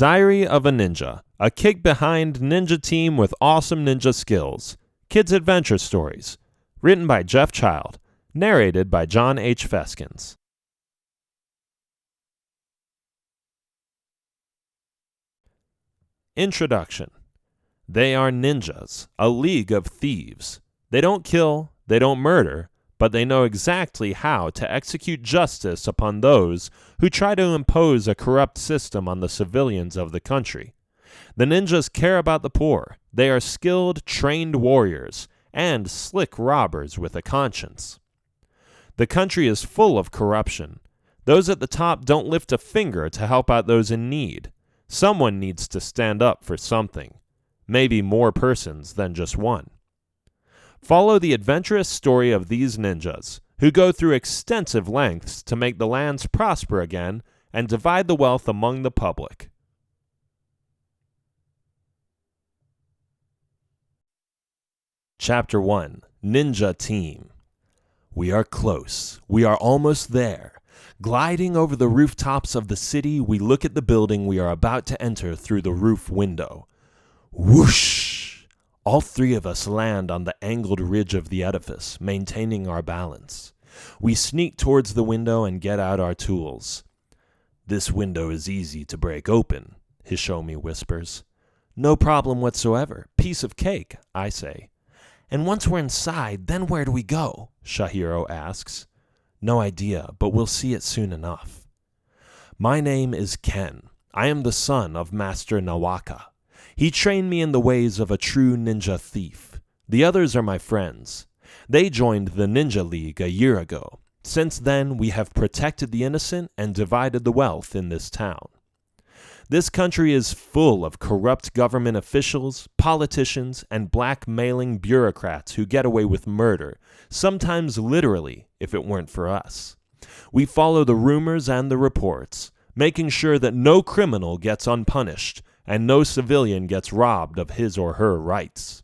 Diary of a Ninja, a kick-behind ninja team with awesome ninja skills. Kids Adventure Stories. Written by Jeff Child. Narrated by John H. Feskins. Introduction. They are ninjas, a league of thieves. They don't kill, they don't murder, but they know exactly how to execute justice upon those who try to impose a corrupt system on the civilians of the country. The ninjas care about the poor. They are skilled, trained warriors and slick robbers with a conscience. The country is full of corruption. Those at the top don't lift a finger to help out those in need. Someone needs to stand up for something. Maybe more persons than just one. Follow the adventurous story of these ninjas, who go through extensive lengths to make the lands prosper again and divide the wealth among the public. Chapter 1. Ninja Team. We are close. We are almost there. Gliding over the rooftops of the city, we look at the building we are about to enter through the roof window. Whoosh! All three of us land on the angled ridge of the edifice, maintaining our balance. We sneak towards the window and get out our tools. This window is easy to break open, Hishomi whispers. No problem whatsoever. Piece of cake, I say. And once we're inside, then where do we go? Shahiro asks. No idea, but we'll see it soon enough. My name is Ken. I am the son of Master Nawaka. He trained me in the ways of a true ninja thief. The others are my friends. They joined the Ninja League a year ago. Since then, we have protected the innocent and divided the wealth in this town. This country is full of corrupt government officials, politicians, and blackmailing bureaucrats who get away with murder, sometimes literally, if it weren't for us. We follow the rumors and the reports, making sure that no criminal gets unpunished, and no civilian gets robbed of his or her rights.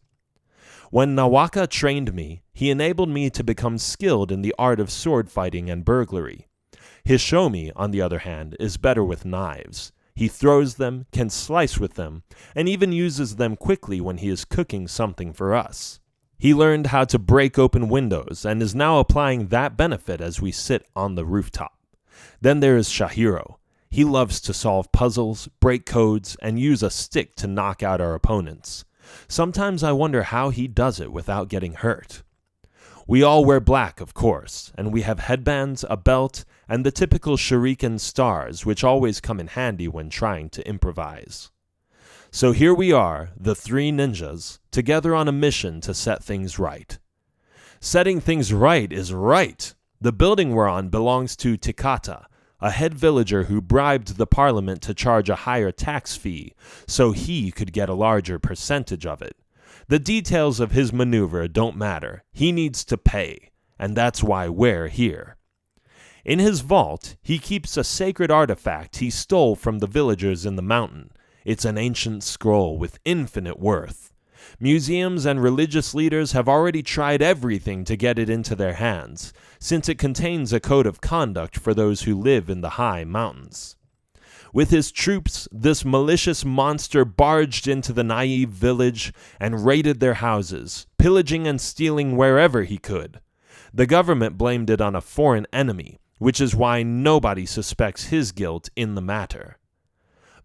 When Nawaka trained me, he enabled me to become skilled in the art of sword fighting and burglary. Hishomi, on the other hand, is better with knives. He throws them, can slice with them, and even uses them quickly when he is cooking something for us. He learned how to break open windows and is now applying that benefit as we sit on the rooftop. Then there is Shahiro. He loves to solve puzzles, break codes, and use a stick to knock out our opponents. Sometimes I wonder how he does it without getting hurt. We all wear black, of course, and we have headbands, a belt, and the typical shuriken stars, which always come in handy when trying to improvise. So here we are, the three ninjas, together on a mission to set things right. Setting things right is right. The building we're on belongs to Takata, a head villager who bribed the parliament to charge a higher tax fee so he could get a larger percentage of it. The details of his maneuver don't matter. He needs to pay, and that's why we're here. In his vault, he keeps a sacred artifact he stole from the villagers in the mountain. It's an ancient scroll with infinite worth. Museums and religious leaders have already tried everything to get it into their hands, since it contains a code of conduct for those who live in the high mountains. With his troops, this malicious monster barged into the naive village and raided their houses, pillaging and stealing wherever he could. The government blamed it on a foreign enemy, which is why nobody suspects his guilt in the matter.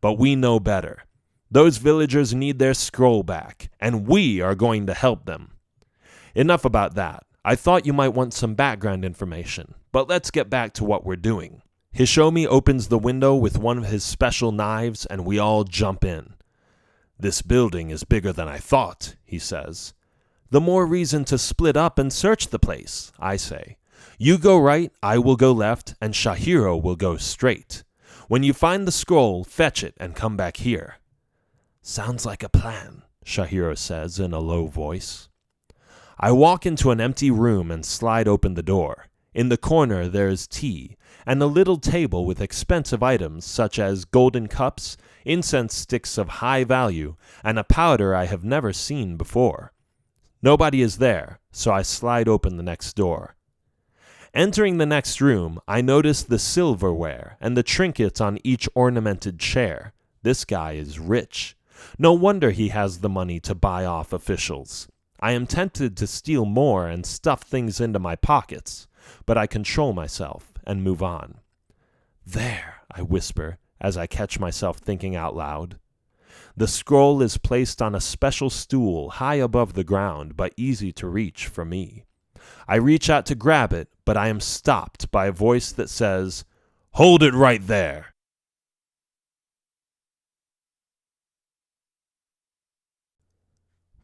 But we know better. Those villagers need their scroll back, and we are going to help them. Enough about that. I thought you might want some background information, but let's get back to what we're doing. Hishomi opens the window with one of his special knives, and we all jump in. This building is bigger than I thought, he says. The more reason to split up and search the place, I say. You go right, I will go left, and Shahiro will go straight. When you find the scroll, fetch it and come back here. Sounds like a plan, Shahiro says in a low voice. I walk into an empty room and slide open the door. In the corner there is tea, and a little table with expensive items such as golden cups, incense sticks of high value, and a powder I have never seen before. Nobody is there, so I slide open the next door. Entering the next room, I notice the silverware and the trinkets on each ornamented chair. This guy is rich. No wonder he has the money to buy off officials. I am tempted to steal more and stuff things into my pockets, but I control myself and move on. There, I whisper as I catch myself thinking out loud. The scroll is placed on a special stool high above the ground, but easy to reach for me. I reach out to grab it, but I am stopped by a voice that says, "Hold it right there."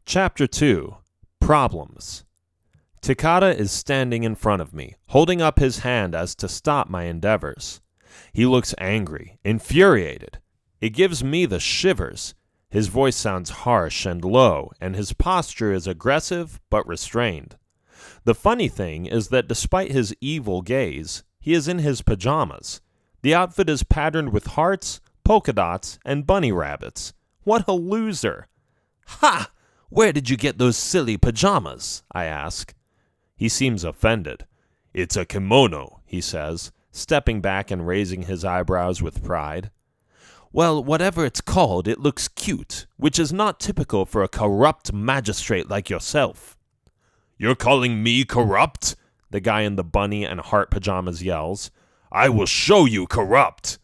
Chapter 2. Problems. Takata is standing in front of me, holding up his hand as to stop my endeavors. He looks angry, infuriated. It gives me the shivers. His voice sounds harsh and low, and his posture is aggressive but restrained. The funny thing is that despite his evil gaze, he is in his pajamas. The outfit is patterned with hearts, polka dots, and bunny rabbits. What a loser! "Ha! Where did you get those silly pajamas?" I ask. He seems offended. "It's a kimono," he says, stepping back and raising his eyebrows with pride. "Well, whatever it's called, it looks cute, which is not typical for a corrupt magistrate like yourself." "You're calling me corrupt?" the guy in the bunny and heart pajamas yells. "I will show you corrupt."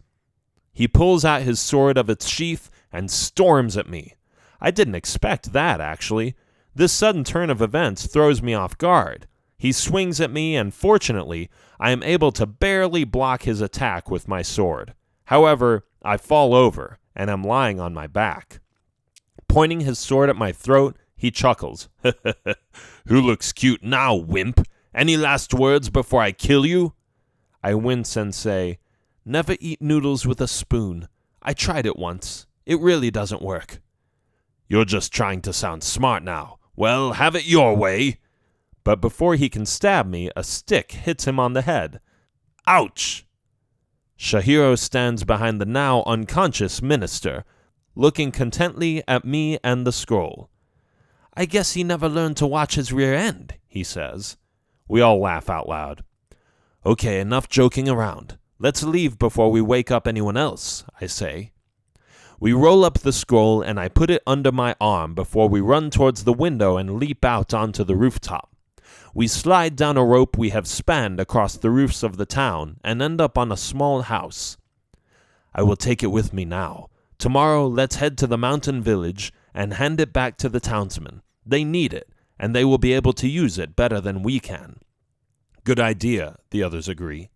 He pulls out his sword of its sheath and storms at me. I didn't expect that, actually. This sudden turn of events throws me off guard. He swings at me, and fortunately, I am able to barely block his attack with my sword. However, I fall over, and am lying on my back. Pointing his sword at my throat, he chuckles. "Who looks cute now, wimp? Any last words before I kill you?" I wince and say, "Never eat noodles with a spoon. I tried it once. It really doesn't work." "You're just trying to sound smart now. Well, have it your way." But before he can stab me, a stick hits him on the head. Ouch! Shihiro stands behind the now unconscious minister, looking contently at me and the scroll. "I guess he never learned to watch his rear end," he says. We all laugh out loud. "Okay, enough joking around. Let's leave before we wake up anyone else," I say. We roll up the scroll and I put it under my arm before we run towards the window and leap out onto the rooftop. We slide down a rope we have spanned across the roofs of the town and end up on a small house. "I will take it with me now. Tomorrow let's head to the mountain village and hand it back to the townsmen. They need it, and they will be able to use it better than we can." "Good idea," the others agree.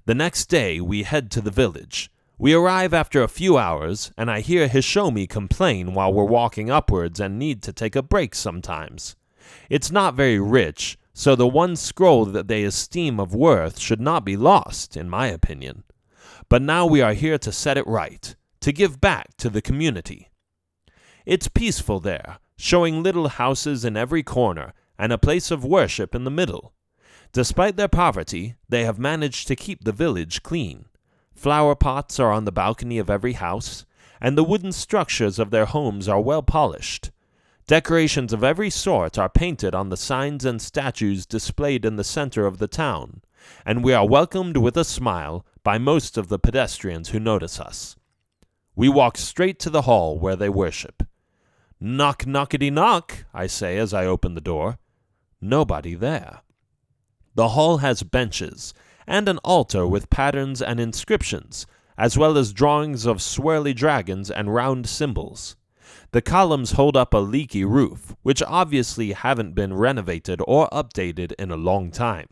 The next day we head to the village. We arrive after a few hours, and I hear Hishomi complain while we're walking upwards and need to take a break sometimes. It's not very rich, so the one scroll that they esteem of worth should not be lost, in my opinion. But now we are here to set it right, to give back to the community. It's peaceful there, showing little houses in every corner and a place of worship in the middle. Despite their poverty, they have managed to keep the village clean. Flower pots are on the balcony of every house, and the wooden structures of their homes are well polished. Decorations of every sort are painted on the signs and statues displayed in the center of the town, and we are welcomed with a smile by most of the pedestrians who notice us. We walk straight to the hall where they worship. "Knock, knockety knock," I say as I open the door. Nobody there. The hall has benches and an altar with patterns and inscriptions, as well as drawings of swirly dragons and round symbols. The columns hold up a leaky roof, which obviously haven't been renovated or updated in a long time.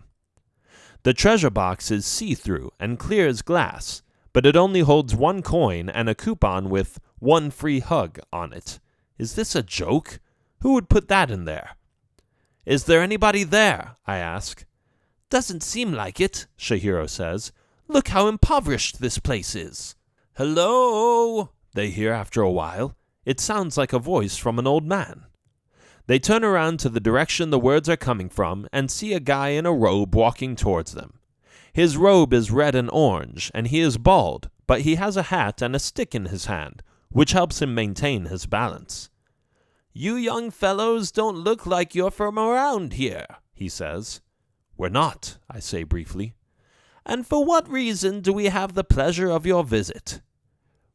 The treasure box is see-through and clear as glass, but it only holds one coin and a coupon with "one free hug" on it. Is this a joke? Who would put that in there? "Is there anybody there?" I ask. "Doesn't seem like it," Shihiro says. "Look how impoverished this place is." "Hello?" they hear after a while. It sounds like a voice from an old man. They turn around to the direction the words are coming from and see a guy in a robe walking towards them. His robe is red and orange, and he is bald, but he has a hat and a stick in his hand, which helps him maintain his balance. "You young fellows don't look like you're from around here," he says. "We're not," I say briefly. "And for what reason do we have the pleasure of your visit?"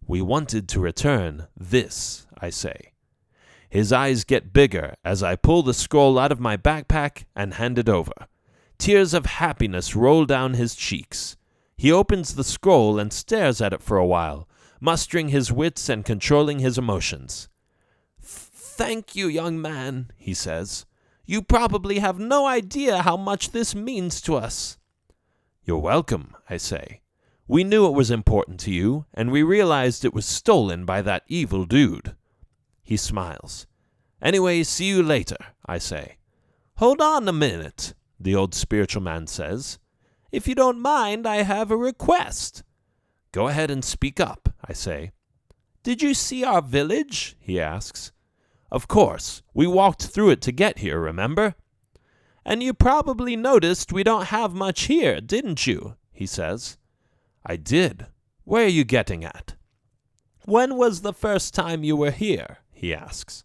We wanted to return this, I say. His eyes get bigger as I pull the scroll out of my backpack and hand it over. Tears of happiness roll down his cheeks. He opens the scroll and stares at it for a while, mustering his wits and controlling his emotions. "Thank you, young man," he says. "You probably have no idea how much this means to us." "You're welcome," I say. "We knew it was important to you, and we realized it was stolen by that evil dude." He smiles. "Anyway, see you later," I say. "Hold on a minute," the old spiritual man says. "If you don't mind, I have a request." "Go ahead and speak up," I say. "Did you see our village?" he asks. "Of course. We walked through it to get here, remember?" "And you probably noticed we don't have much here, didn't you?" he says. "I did. Where are you getting at?" "When was the first time you were here?" he asks.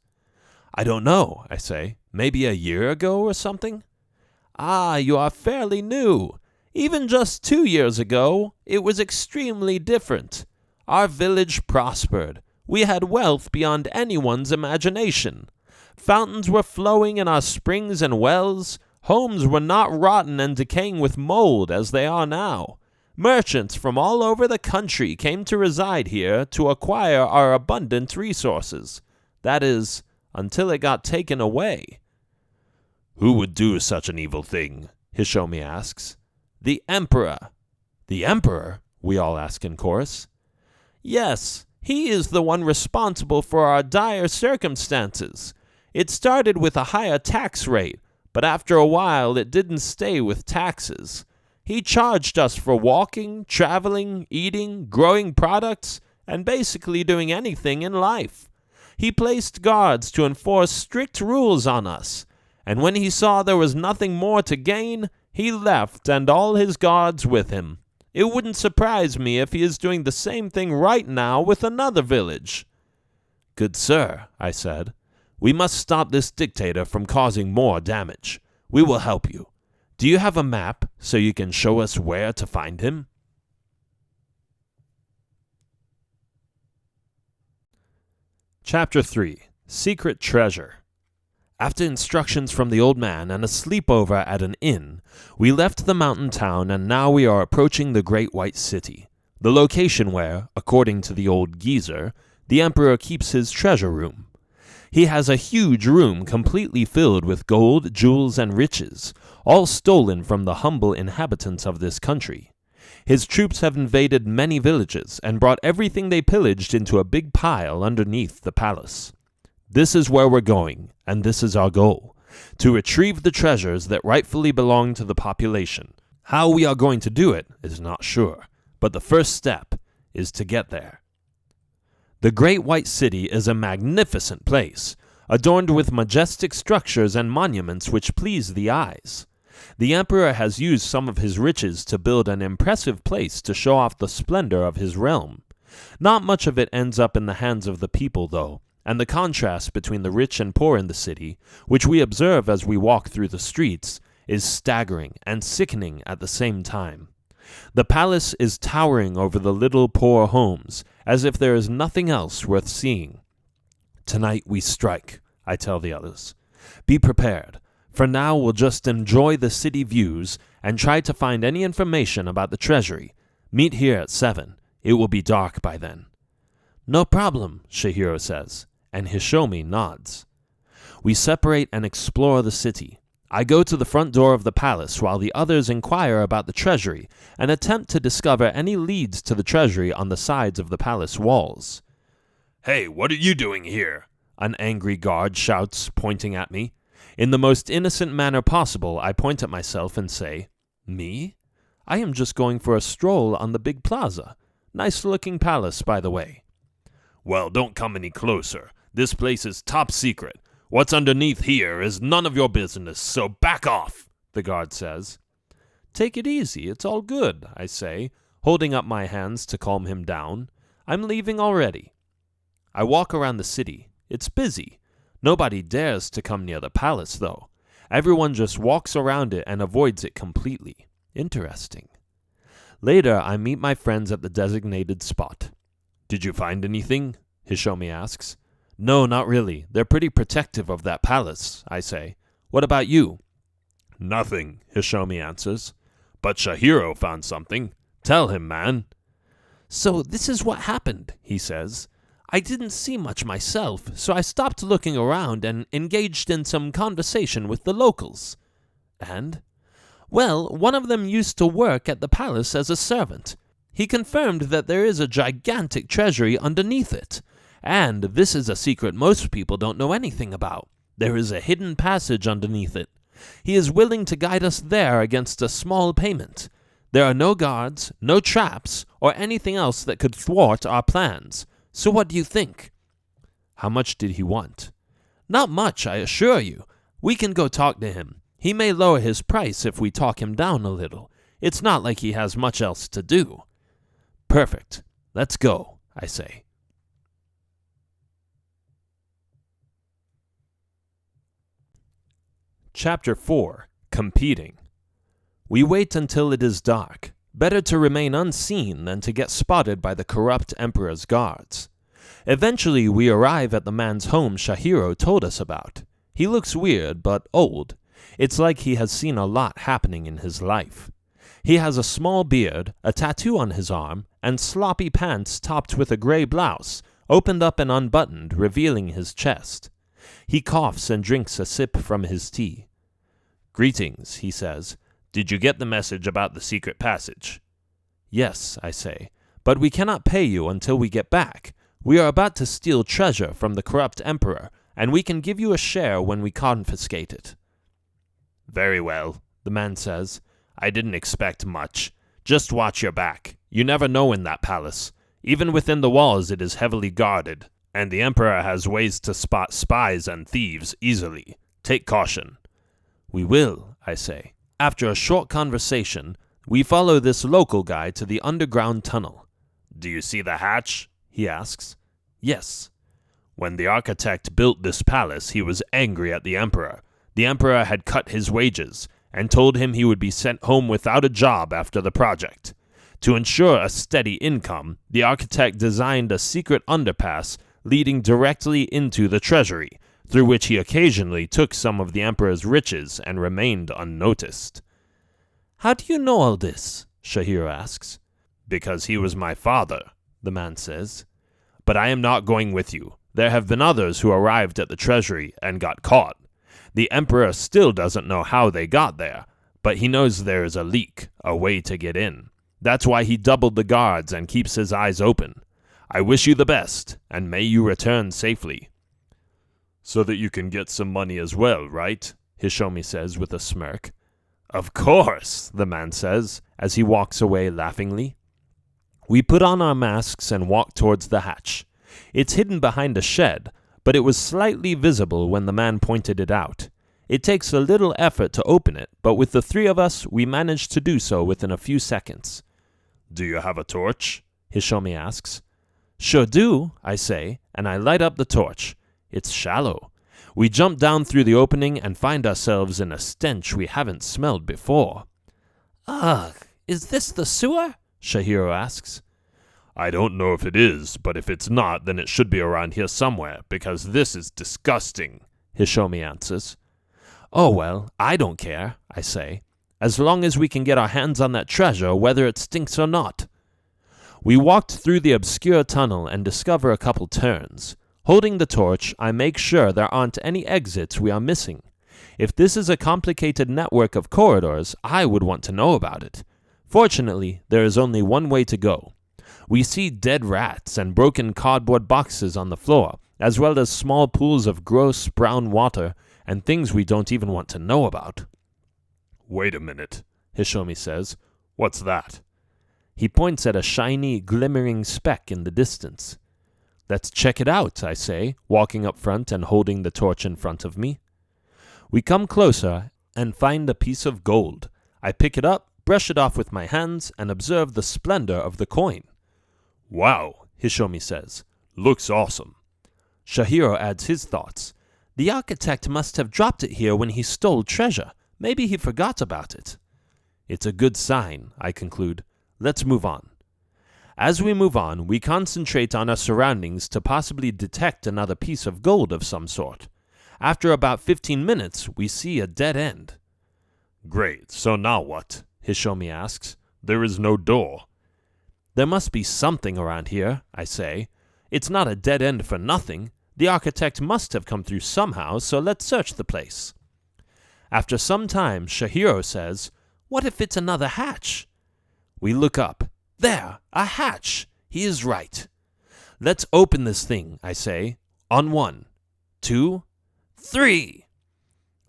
"I don't know," I say. "Maybe a year ago or something?" "Ah, you are fairly new. Even just 2 years ago, it was extremely different. Our village prospered. We had wealth beyond anyone's imagination. Fountains were flowing in our springs and wells. Homes were not rotten and decaying with mold as they are now. Merchants from all over the country came to reside here to acquire our abundant resources. That is, until it got taken away." "Who would do such an evil thing?" Hishomi asks. "The Emperor." "The Emperor?" we all ask in chorus. "Yes, he is the one responsible for our dire circumstances. It started with a higher tax rate, but after a while it didn't stay with taxes. He charged us for walking, traveling, eating, growing products, and basically doing anything in life. He placed guards to enforce strict rules on us, and when he saw there was nothing more to gain, he left and all his guards with him. It wouldn't surprise me if he is doing the same thing right now with another village." "Good sir," I said, "we must stop this dictator from causing more damage. We will help you. Do you have a map so you can show us where to find him?" Chapter 3. Secret Treasure. After instructions from the old man and a sleepover at an inn, we left the mountain town and now we are approaching the Great White City, the location where, according to the old geezer, the emperor keeps his treasure room. He has a huge room completely filled with gold, jewels, and riches, all stolen from the humble inhabitants of this country. His troops have invaded many villages and brought everything they pillaged into a big pile underneath the palace. This is where we're going, and this is our goal, to retrieve the treasures that rightfully belong to the population. How we are going to do it is not sure, but the first step is to get there. The Great White City is a magnificent place, adorned with majestic structures and monuments which please the eyes. The emperor has used some of his riches to build an impressive place to show off the splendor of his realm. Not much of it ends up in the hands of the people, though, and the contrast between the rich and poor in the city, which we observe as we walk through the streets, is staggering and sickening at the same time. The palace is towering over the little poor homes, as if there is nothing else worth seeing. "Tonight we strike," I tell the others. "Be prepared. For now we'll just enjoy the city views and try to find any information about the treasury. Meet here at 7. It will be dark by then." "No problem," Shihiro says, and Hishomi nods. We separate and explore the city. I go to the front door of the palace while the others inquire about the treasury and attempt to discover any leads to the treasury on the sides of the palace walls. "Hey, what are you doing here?" an angry guard shouts, pointing at me. In the most innocent manner possible, I point at myself and say, "Me? I am just going for a stroll on the big plaza. Nice-looking palace, by the way." "Well, don't come any closer. This place is top secret. What's underneath here is none of your business, so back off," the guard says. "Take it easy, it's all good," I say, holding up my hands to calm him down. "I'm leaving already." I walk around the city. It's busy. Nobody dares to come near the palace, though. Everyone just walks around it and avoids it completely. Interesting. Later, I meet my friends at the designated spot. Did you find anything? Hishomi asks. No, not really. They're pretty protective of that palace, I say. What about you? Nothing, Hishomi answers. But Shahiro found something. Tell him, man. So this is what happened, he says. I didn't see much myself, so I stopped looking around and engaged in some conversation with the locals. And? Well, one of them used to work at the palace as a servant. He confirmed that there is a gigantic treasury underneath it. And this is a secret most people don't know anything about. There is a hidden passage underneath it. He is willing to guide us there against a small payment. There are no guards, no traps, or anything else that could thwart our plans. So what do you think? How much did he want? Not much, I assure you. We can go talk to him. He may lower his price if we talk him down a little. It's not like he has much else to do. Perfect. Let's go, I say. Chapter 4. Competing. We wait until it is dark. Better to remain unseen than to get spotted by the corrupt emperor's guards. Eventually, we arrive at the man's home Shahiro told us about. He looks weird, but old. It's like he has seen a lot happening in his life. He has a small beard, a tattoo on his arm, and sloppy pants topped with a gray blouse, opened up and unbuttoned, revealing his chest. He coughs and drinks a sip from his tea. Greetings, he says. Did you get the message about the secret passage? Yes, I say, but we cannot pay you until we get back. We are about to steal treasure from the corrupt emperor, and we can give you a share when we confiscate it. Very well, the man says. I didn't expect much. Just watch your back. You never know in that palace. Even within the walls it is heavily guarded, and the emperor has ways to spot spies and thieves easily. Take caution. We will, I say. After a short conversation, we follow this local guy to the underground tunnel. Do you see the hatch? He asks. Yes. When the architect built this palace, he was angry at the emperor. The emperor had cut his wages and told him he would be sent home without a job after the project. To ensure a steady income, the architect designed a secret underpass leading directly into the treasury, through which he occasionally took some of the emperor's riches and remained unnoticed. How do you know all this? Shahiro asks. Because he was my father, the man says. But I am not going with you. There have been others who arrived at the treasury and got caught. The emperor still doesn't know how they got there, but he knows there is a leak, a way to get in. That's why he doubled the guards and keeps his eyes open. I wish you the best, and may you return safely. So that you can get some money as well, right? Hishomi says with a smirk. Of course, the man says, as he walks away laughingly. We put on our masks and walk towards the hatch. It's hidden behind a shed, but it was slightly visible when the man pointed it out. It takes a little effort to open it, but with the three of us, we managed to do so within a few seconds. Do you have a torch? Hishomi asks. Sure do, I say, and I light up the torch. It's shallow. We jump down through the opening and find ourselves in a stench we haven't smelled before. Ugh, is this the sewer? Shahiro asks. I don't know if it is, but if it's not, then it should be around here somewhere, because this is disgusting, Hishomi answers. Oh well, I don't care, I say, as long as we can get our hands on that treasure, whether it stinks or not. We walked through the obscure tunnel and discover a couple turns. Holding the torch, I make sure there aren't any exits we are missing. If this is a complicated network of corridors, I would want to know about it. Fortunately, there is only one way to go. We see dead rats and broken cardboard boxes on the floor, as well as small pools of gross brown water and things we don't even want to know about. Wait a minute, Hishomi says. What's that? He points at a shiny, glimmering speck in the distance. Let's check it out, I say, walking up front and holding the torch in front of me. We come closer and find a piece of gold. I pick it up, brush it off with my hands, and observe the splendor of the coin. Wow, Hishomi says. Looks awesome. Shahiro adds his thoughts. The architect must have dropped it here when he stole treasure. Maybe he forgot about it. It's a good sign, I conclude. Let's move on. As we move on, we concentrate on our surroundings to possibly detect another piece of gold of some sort. After about 15 minutes, we see a dead end. Great, so now what? Hishomi asks. There is no door. There must be something around here, I say. It's not a dead end for nothing. The architect must have come through somehow, so let's search the place. After some time, Shahiro says, "What if it's another hatch?" We look up. There, a hatch. He is right. Let's open this thing, I say. On 1, 2, 3.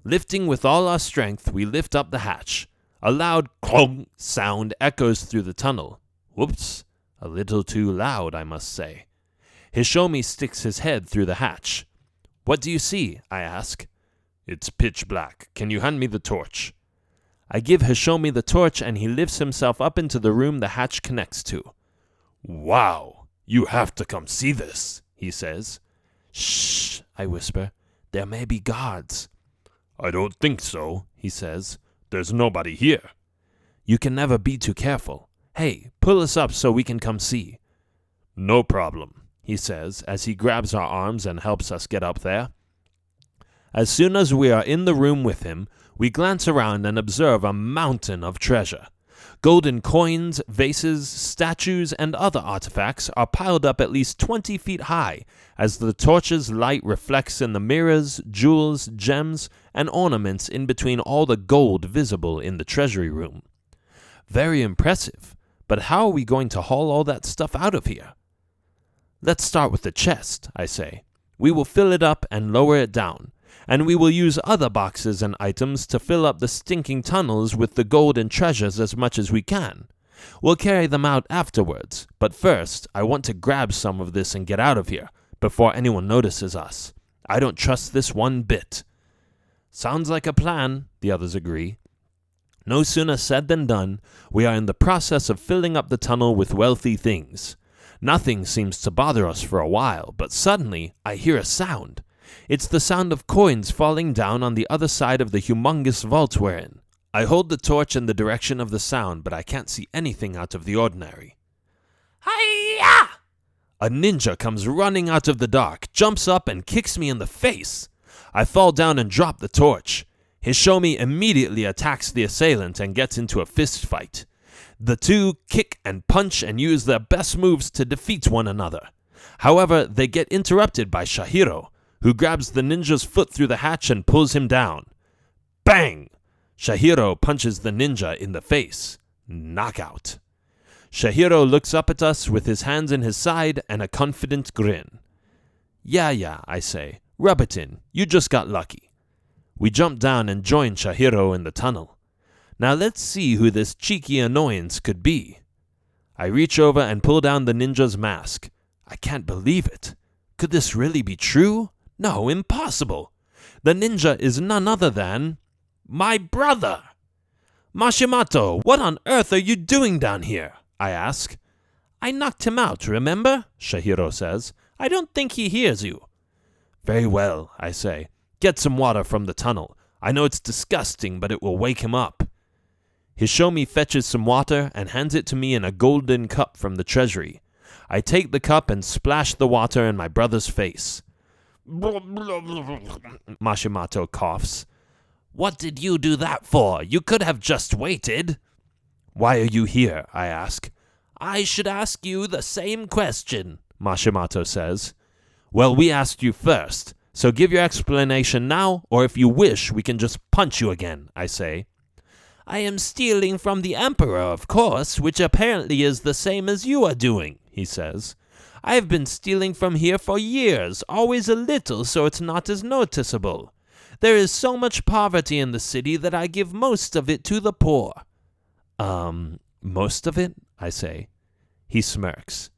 Lifting with all our strength, we lift up the hatch. A loud clunk sound echoes through the tunnel. Whoops, a little too loud, I must say. Hishomi sticks his head through the hatch. What do you see? I ask. It's pitch black. Can you hand me the torch? I give Hishomi the torch and he lifts himself up into the room the hatch connects to. Wow, you have to come see this, he says. Shh, I whisper. There may be guards. I don't think so, he says. There's nobody here. You can never be too careful. Hey, pull us up so we can come see. No problem, he says as he grabs our arms and helps us get up there. As soon as we are in the room with him, we glance around and observe a mountain of treasure. Golden coins, vases, statues, and other artifacts are piled up at least 20 feet high as the torch's light reflects in the mirrors, jewels, gems, and ornaments in between all the gold visible in the treasury room. Very impressive, but how are we going to haul all that stuff out of here? Let's start with the chest, I say. We will fill it up and lower it down, and we will use other boxes and items to fill up the stinking tunnels with the gold and treasures as much as we can. We'll carry them out afterwards, but first I want to grab some of this and get out of here before anyone notices us. I don't trust this one bit. Sounds like a plan, the others agree. No sooner said than done, we are in the process of filling up the tunnel with wealthy things. Nothing seems to bother us for a while, but suddenly I hear a sound. It's the sound of coins falling down on the other side of the humongous vault we're in. I hold the torch in the direction of the sound, but I can't see anything out of the ordinary. Hi-ya! A ninja comes running out of the dark, jumps up and kicks me in the face. I fall down and drop the torch. Hishomi immediately attacks the assailant and gets into a fist fight. The two kick and punch and use their best moves to defeat one another. However, they get interrupted by Shahiro, who grabs the ninja's foot through the hatch and pulls him down. Bang! Shahiro punches the ninja in the face. Knockout. Shahiro looks up at us with his hands in his side and a confident grin. Yeah, I say. Rub it in. You just got lucky. We jump down and join Shahiro in the tunnel. Now let's see who this cheeky annoyance could be. I reach over and pull down the ninja's mask. I can't believe it. Could this really be true? No, impossible. The ninja is none other than my brother. Mashimato, what on earth are you doing down here? I ask. I knocked him out, remember? Shahiro says. I don't think he hears you. Very well, I say. Get some water from the tunnel. I know it's disgusting, but it will wake him up. Hishomi fetches some water and hands it to me in a golden cup from the treasury. I take the cup and splash the water in my brother's face. Mashimato coughs. What did you do that for? You could have just waited. Why are you here? I ask. I should ask you the same question, Mashimato says. Well, we asked you first, so give your explanation now, or if you wish, we can just punch you again, I say. I am stealing from the Emperor, of course, which apparently is the same as you are doing, he says. I have been stealing from here for years, always a little so it's not as noticeable. There is so much poverty in the city that I give most of it to the poor. Most of it? I say. He smirks.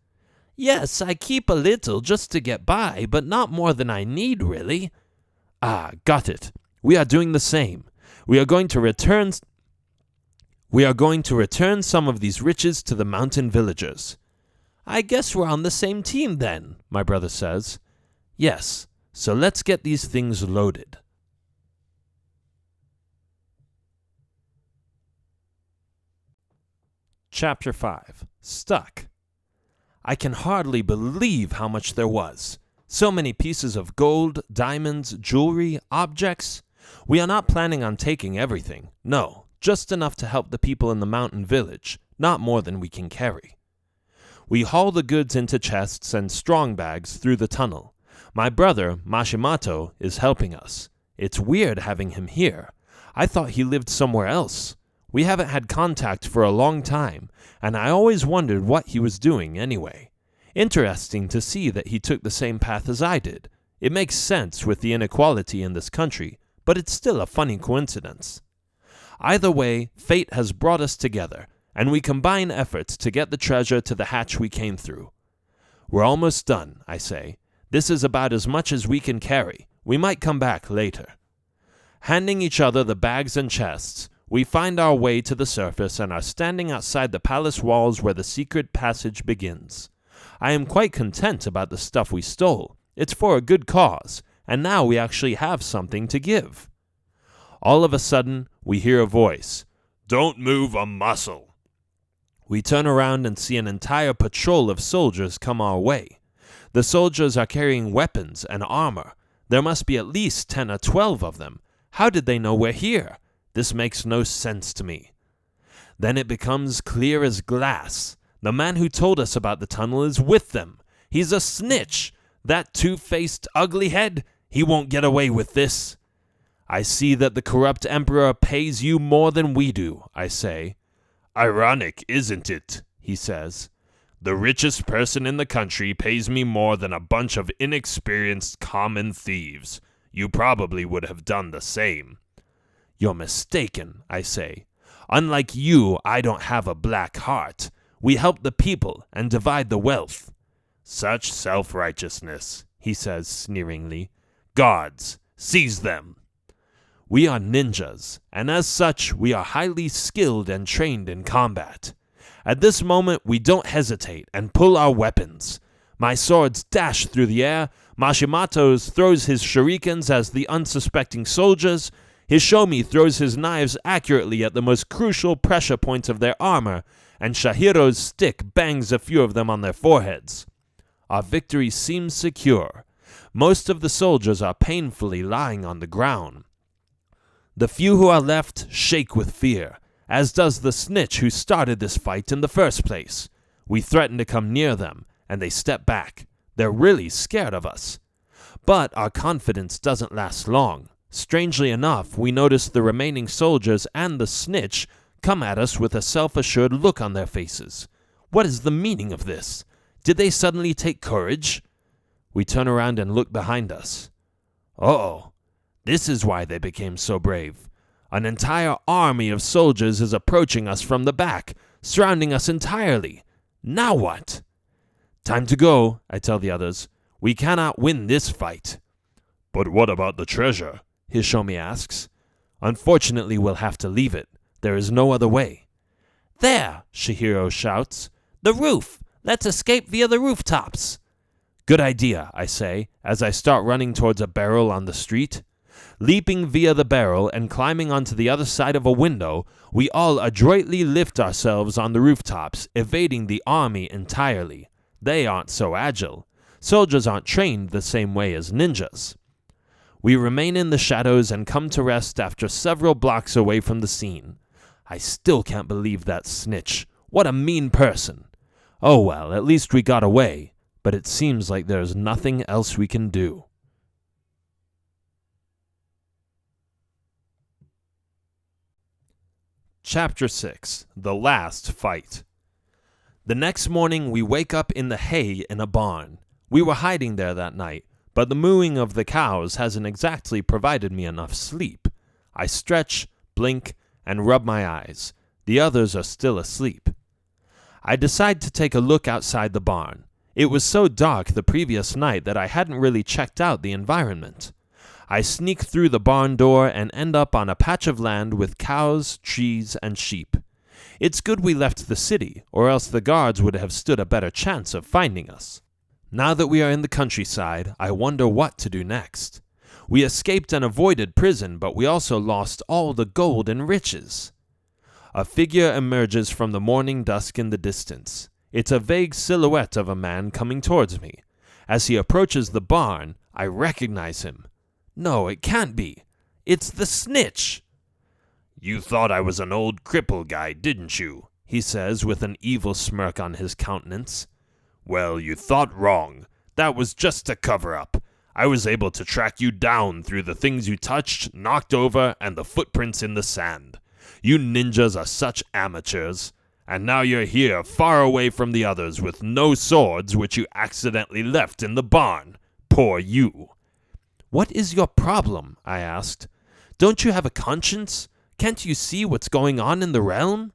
Yes, I keep a little just to get by, but not more than I need, really. Ah, got it. We are doing the same. We are going to return some of these riches to the mountain villagers. I guess we're on the same team then, my brother says. Yes, so let's get these things loaded. Chapter 5. Stuck. I can hardly believe how much there was. So many pieces of gold, diamonds, jewelry, objects. We are not planning on taking everything. No, just enough to help the people in the mountain village, not more than we can carry. We haul the goods into chests and strong bags through the tunnel. My brother, Mashimato, is helping us. It's weird having him here. I thought he lived somewhere else. We haven't had contact for a long time, and I always wondered what he was doing anyway. Interesting to see that he took the same path as I did. It makes sense with the inequality in this country, but it's still a funny coincidence. Either way, fate has brought us together, and we combine efforts to get the treasure to the hatch we came through. We're almost done, I say. This is about as much as we can carry. We might come back later. Handing each other the bags and chests, we find our way to the surface and are standing outside the palace walls where the secret passage begins. I am quite content about the stuff we stole. It's for a good cause, and now we actually have something to give. All of a sudden, we hear a voice. Don't move a muscle. We turn around and see an entire patrol of soldiers come our way. The soldiers are carrying weapons and armor. There must be at least 10 or 12 of them. How did they know we're here? This makes no sense to me. Then it becomes clear as glass. The man who told us about the tunnel is with them. He's a snitch. That two-faced ugly head, he won't get away with this. I see that the corrupt emperor pays you more than we do, I say. Ironic, isn't it? He says. The richest person in the country pays me more than a bunch of inexperienced common thieves. You probably would have done the same. You're mistaken, I say. Unlike you, I don't have a black heart. We help the people and divide the wealth. Such self-righteousness, he says sneeringly. Guards, seize them. We are ninjas, and as such, we are highly skilled and trained in combat. At this moment, we don't hesitate and pull our weapons. My swords dash through the air. Mashimato throws his shurikens as the unsuspecting soldiers. Hishomi throws his knives accurately at the most crucial pressure points of their armor, and Shahiro's stick bangs a few of them on their foreheads. Our victory seems secure. Most of the soldiers are painfully lying on the ground. The few who are left shake with fear, as does the snitch who started this fight in the first place. We threaten to come near them, and they step back. They're really scared of us. But our confidence doesn't last long. Strangely enough, we notice the remaining soldiers and the snitch come at us with a self-assured look on their faces. What is the meaning of this? Did they suddenly take courage? We turn around and look behind us. Uh-oh. This is why they became so brave. An entire army of soldiers is approaching us from the back, surrounding us entirely. Now what? Time to go, I tell the others. We cannot win this fight. But what about the treasure? Hishomi asks. Unfortunately, we'll have to leave it. There is no other way. There, Shihiro shouts. The roof! Let's escape via the rooftops. Good idea, I say, as I start running towards a barrel on the street. Leaping via the barrel and climbing onto the other side of a window, we all adroitly lift ourselves on the rooftops, evading the army entirely. They aren't so agile. Soldiers aren't trained the same way as ninjas. We remain in the shadows and come to rest after several blocks away from the scene. I still can't believe that snitch. What a mean person. Oh well, at least we got away, but it seems like there's nothing else we can do. Chapter 6. The Last Fight. The next morning we wake up in the hay in a barn. We were hiding there that night, but the mooing of the cows hasn't exactly provided me enough sleep. I stretch, blink, and rub my eyes. The others are still asleep. I decide to take a look outside the barn. It was so dark the previous night that I hadn't really checked out the environment. I sneak through the barn door and end up on a patch of land with cows, trees, and sheep. It's good we left the city, or else the guards would have stood a better chance of finding us. Now that we are in the countryside, I wonder what to do next. We escaped and avoided prison, but we also lost all the gold and riches. A figure emerges from the morning dusk in the distance. It's a vague silhouette of a man coming towards me. As he approaches the barn, I recognize him. No, it can't be. It's the snitch. You thought I was an old cripple guy, didn't you? He says with an evil smirk on his countenance. Well, you thought wrong. That was just a cover-up. I was able to track you down through the things you touched, knocked over, and the footprints in the sand. You ninjas are such amateurs. And now you're here, far away from the others, with no swords which you accidentally left in the barn. Poor you. What is your problem? I asked. Don't you have a conscience? Can't you see what's going on in the realm?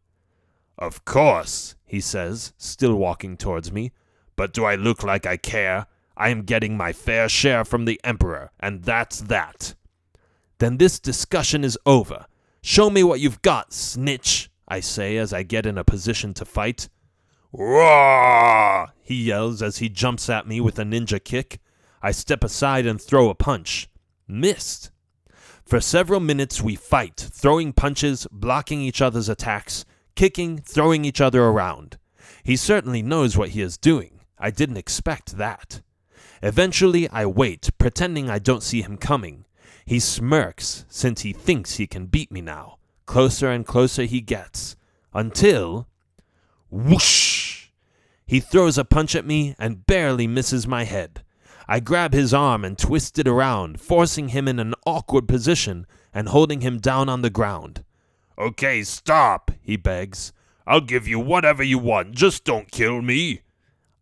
Of course, he says, still walking towards me. But do I look like I care? I am getting my fair share from the Emperor, and that's that. Then this discussion is over. Show me what you've got, snitch, I say as I get in a position to fight. Roar! He yells as he jumps at me with a ninja kick. I step aside and throw a punch. Missed. For several minutes we fight, throwing punches, blocking each other's attacks, kicking, throwing each other around. He certainly knows what he is doing. I didn't expect that. Eventually I wait, pretending I don't see him coming. He smirks, since he thinks he can beat me now. Closer and closer he gets, until... whoosh! He throws a punch at me and barely misses my head. I grab his arm and twist it around, forcing him in an awkward position and holding him down on the ground. Okay, stop, he begs. I'll give you whatever you want, just don't kill me.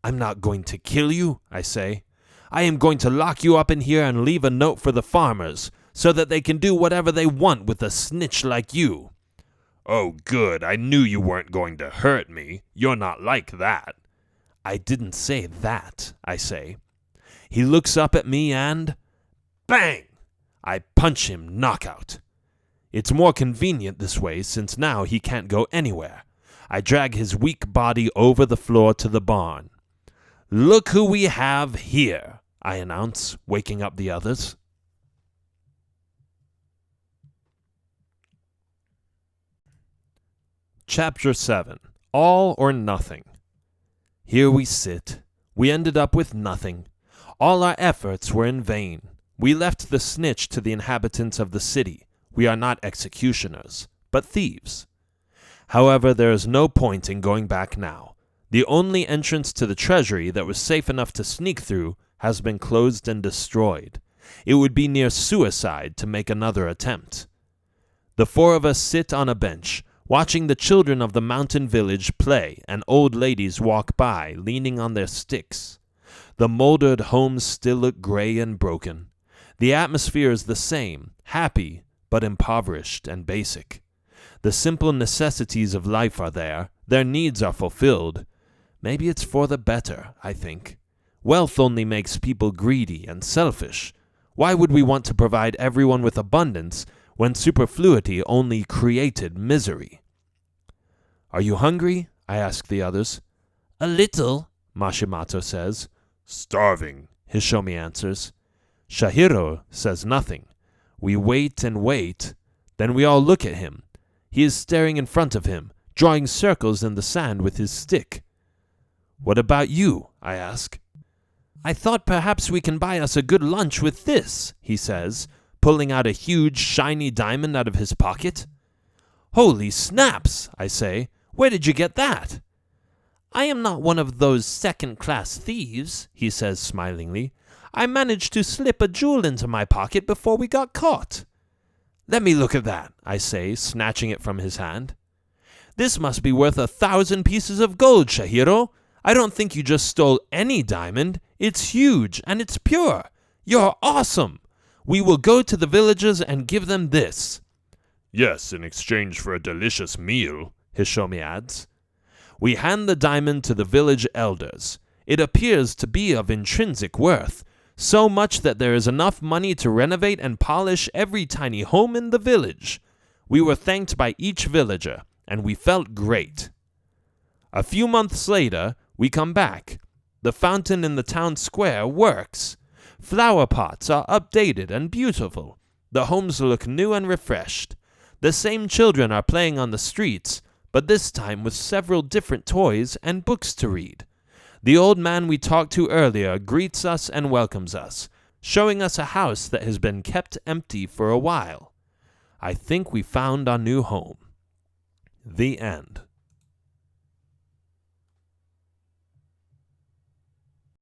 I'm not going to kill you, I say. I am going to lock you up in here and leave a note for the farmers, so that they can do whatever they want with a snitch like you. Oh, good, I knew you weren't going to hurt me. You're not like that. I didn't say that, I say. He looks up at me and... bang! I punch him knockout. It's more convenient this way since now he can't go anywhere. I drag his weak body over the floor to the barn. Look who we have here, I announce, waking up the others. Chapter 7. All or Nothing. Here we sit. We ended up with nothing. All our efforts were in vain. We left the snitch to the inhabitants of the city. We are not executioners, but thieves. However, there is no point in going back now. The only entrance to the treasury that was safe enough to sneak through has been closed and destroyed. It would be near suicide to make another attempt. The four of us sit on a bench, watching the children of the mountain village play and old ladies walk by, leaning on their sticks. The molded homes still look gray and broken. The atmosphere is the same, happy, but impoverished and basic. The simple necessities of life are there. Their needs are fulfilled. Maybe it's for the better, I think. Wealth only makes people greedy and selfish. Why would we want to provide everyone with abundance when superfluity only created misery? Are you hungry? I ask the others. A little, Mashimato says. Starving, Hishomi answers. Shahiro says nothing. We wait and wait. Then we all look at him. He is staring in front of him, drawing circles in the sand with his stick. What about you? I ask. I thought perhaps we can buy us a good lunch with this, he says, pulling out a huge, shiny diamond out of his pocket. Holy snaps, I say. Where did you get that? I am not one of those second-class thieves, he says smilingly. I managed to slip a jewel into my pocket before we got caught. Let me look at that, I say, snatching it from his hand. This must be worth 1,000 pieces of gold, Shahiro. I don't think you just stole any diamond. It's huge and it's pure. You're awesome. We will go to the villagers and give them this. Yes, in exchange for a delicious meal, Hishomi adds. We hand the diamond to the village elders. It appears to be of intrinsic worth, so much that there is enough money to renovate and polish every tiny home in the village. We were thanked by each villager, and we felt great. A few months later, we come back. The fountain in the town square works. Flower pots are updated and beautiful. The homes look new and refreshed. The same children are playing on the streets, but this time with several different toys and books to read. The old man we talked to earlier greets us and welcomes us, showing us a house that has been kept empty for a while. I think we found our new home. The end.